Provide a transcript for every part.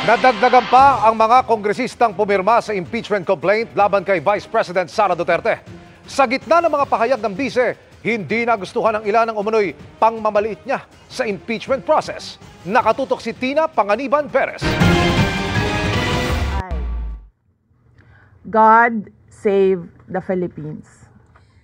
Nadagdagan pa ang mga kongresistang pumirma sa impeachment complaint laban kay Vice President Sara Duterte. Sa gitna ng mga pahayag ng bise, hindi nagustuhan ng ilan ng umunoy pangmamaliit niya sa impeachment process. Nakatutok si Tina Panganiban Perez. God save the Philippines.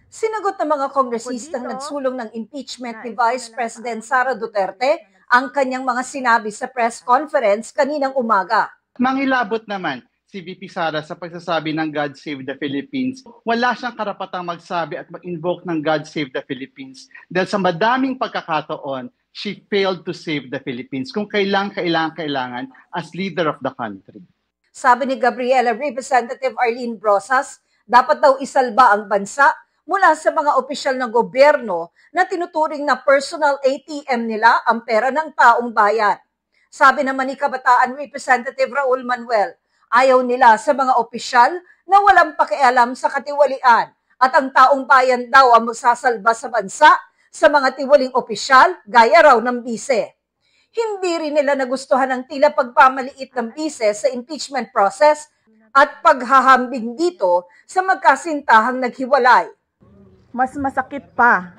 Sinagot ng mga kongresistang nagsulong ng impeachment ni Vice President Sara Duterte ang kanyang mga sinabi sa press conference kaninang umaga. Mangilabot naman si VP Sara sa pagsasabi ng God Save the Philippines. Wala siyang karapatang magsabi at mag-invoke ng God Save the Philippines dahil sa madaming pagkakataon, she failed to save the Philippines kung kailangan as leader of the country. Sabi ni Gabriela Representative Arlene Brosas, dapat daw isalba ang bansa mula sa mga opisyal ng gobyerno na tinuturing na personal ATM nila ang pera ng taong bayan. Sabi naman ni Kabataan Representative Raul Manuel, ayaw nila sa mga opisyal na walang pakialam sa katiwalian at ang taong bayan daw ang magsasalba sa bansa sa mga tiwaling opisyal gaya raw ng bise. Hindi rin nila nagustuhan ang tila pagpamaliit ng bise sa impeachment process at paghahambing dito sa magkasintahang naghiwalay. Mas masakit pa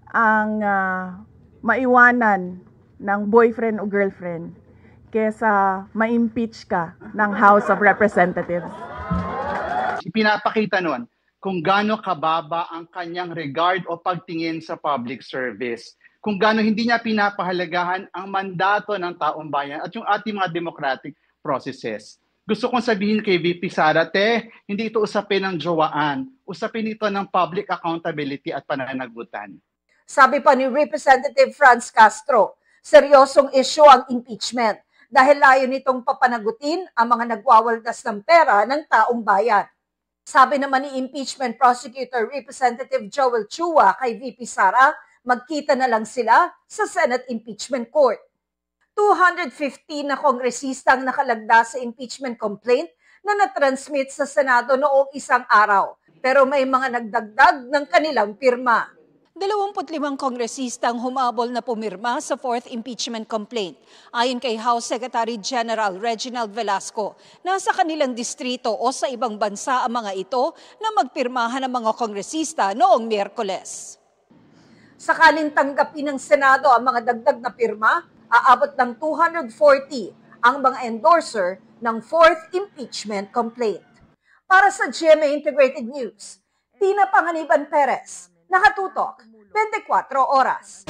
ang maiwanan ng boyfriend o girlfriend kesa ma-impeach ka ng House of Representatives. Pinapakita nun kung gaano kababa ang kanyang regard o pagtingin sa public service. Kung gaano hindi niya pinapahalagahan ang mandato ng taong bayan at yung ating mga democratic processes. Gusto kong sabihin kay VP Sara, hindi ito usapin ng jowaan. Usapin ito ng public accountability at pananagutan. Sabi pa ni Representative Franz Castro, seryosong issue ang impeachment dahil layo nitong papanagutin ang mga nagwawaldas ng pera ng taong bayan. Sabi naman ni Impeachment Prosecutor Representative Joel Chua kay VP Sara, magkita na lang sila sa Senate Impeachment Court. 215 na kongresistang nakalagda sa impeachment complaint na natransmit sa Senado noong isang araw. Pero may mga nagdagdag ng kanilang pirma. 25 kongresistang humabol na pumirma sa 4th impeachment complaint. Ayon kay House Secretary General Reginald Velasco, nasa kanilang distrito o sa ibang bansa ang mga ito na magpirmahan ng mga kongresista noong Miyerkules. Sakaling tanggapin ng Senado ang mga dagdag na pirma, aabot ng 240 ang mga endorser ng 4th impeachment complaint. Para sa GMA Integrated News, Tina Panganiban Perez, nakatutok 24 oras.